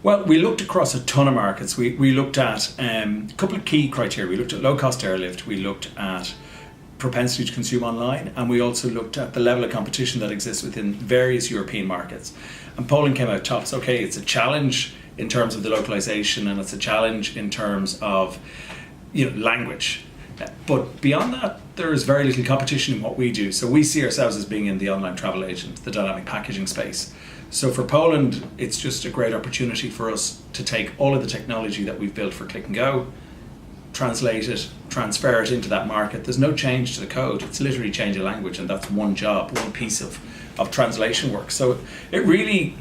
Well, we looked across a ton of markets. We looked at a couple of key criteria. We looked at low-cost airlift. We looked at propensity to consume online, and we also looked at the level of competition that exists within various European markets. And Poland came out tops. Okay, it's a challenge in terms of the localization, and it's a challenge in terms of language. But beyond that, there is very little competition in what we do. So we see ourselves as being in the online travel agent, the dynamic packaging space. So for Poland, it's just a great opportunity for us to take all of the technology that we've built for Click and Go, translate it, transfer it into that market. There's no change to the code. It's literally change a language, and that's one job, one piece of translation work. So it really,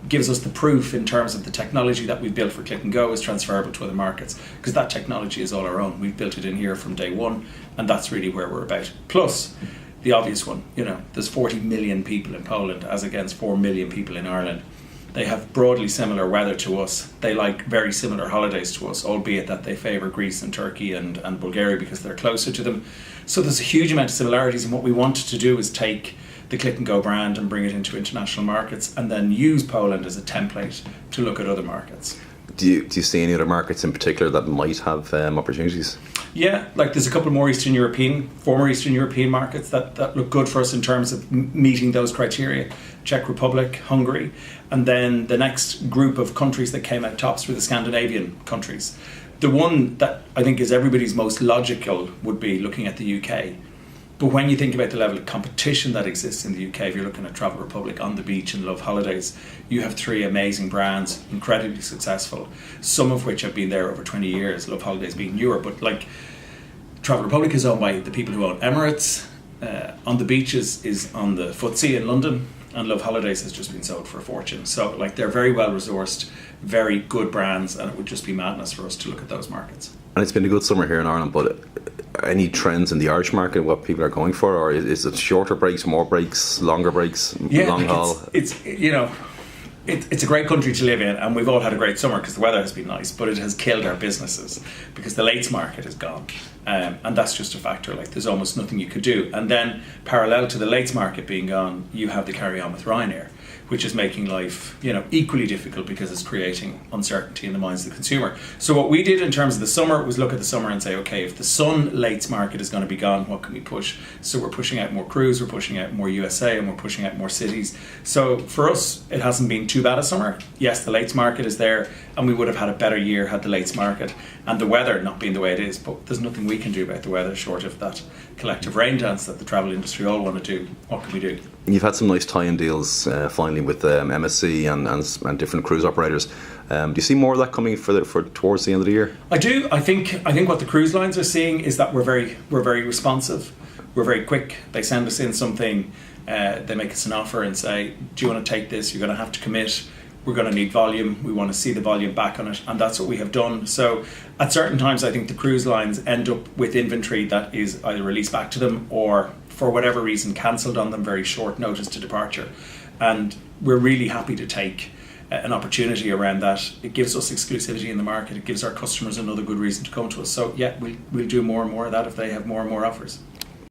gives us the proof in terms of the technology that we've built for Click and Go is transferable to other markets, because that technology is all our own. We've built it in here from day one, and that's really where we're about. Plus, the obvious one, there's 40 million people in Poland as against 4 million people in Ireland. They have broadly similar weather to us. They like very similar holidays to us, albeit that they favour Greece and Turkey and Bulgaria because they're closer to them. So there's a huge amount of similarities, and what we wanted to do is take the Click and Go brand and bring it into international markets, and then use Poland as a template to look at other markets. Do you see any other markets in particular that might have opportunities? Yeah, there's a couple more former Eastern European markets that look good for us in terms of meeting those criteria. Czech Republic, Hungary, and then the next group of countries that came out tops were the Scandinavian countries. The one that I think is everybody's most logical would be looking at the UK. But when you think about the level of competition that exists in the UK, if you're looking at Travel Republic, On the Beach and Love Holidays, you have 3 amazing brands, incredibly successful, some of which have been there over 20 years, Love Holidays being newer. But Travel Republic is owned by the people who own Emirates, On the Beach is on the FTSE in London, and Love Holidays has just been sold for a fortune. So they're very well resourced, very good brands, and it would just be madness for us to look at those markets. And it's been a good summer here in Ireland, but any trends in the Irish market, what people are going for, or is it shorter breaks, more breaks, longer breaks, long haul? It's a great country to live in, and we've all had a great summer because the weather has been nice, but it has killed our businesses because the lates market is gone, and that's just a factor. There's almost nothing you could do. And then parallel to the lates market being gone, you have the carry on with Ryanair, which is making life equally difficult because it's creating uncertainty in the minds of the consumer. So what we did in terms of the summer was look at the summer and say, okay, if the sun lates market is going to be gone, what can we push? So we're pushing out more cruise, we're pushing out more USA, and we're pushing out more cities. So for us, it hasn't been too bad a summer. Yes, the lates market is there, and we would have had a better year had the lates market and the weather not been the way it is, but there's nothing we can do about the weather short of that collective rain dance that the travel industry all want to do. What can we do? You've had some nice tie-in deals finally with MSC and different cruise operators. Do you see more of that coming for towards the end of the year? I do. I think what the cruise lines are seeing is that we're very responsive. We're very quick. They send us in something, they make us an offer and say, do you want to take this? You're going to have to commit. We're going to need volume. We want to see the volume back on it, and that's what we have done. So at certain times, I think the cruise lines end up with inventory that is either released back to them or, for whatever reason, cancelled on them very short notice to departure. And we're really happy to take an opportunity around that. It gives us exclusivity in the market. It gives our customers another good reason to come to us. So yeah, we'll do more and more of that if they have more and more offers.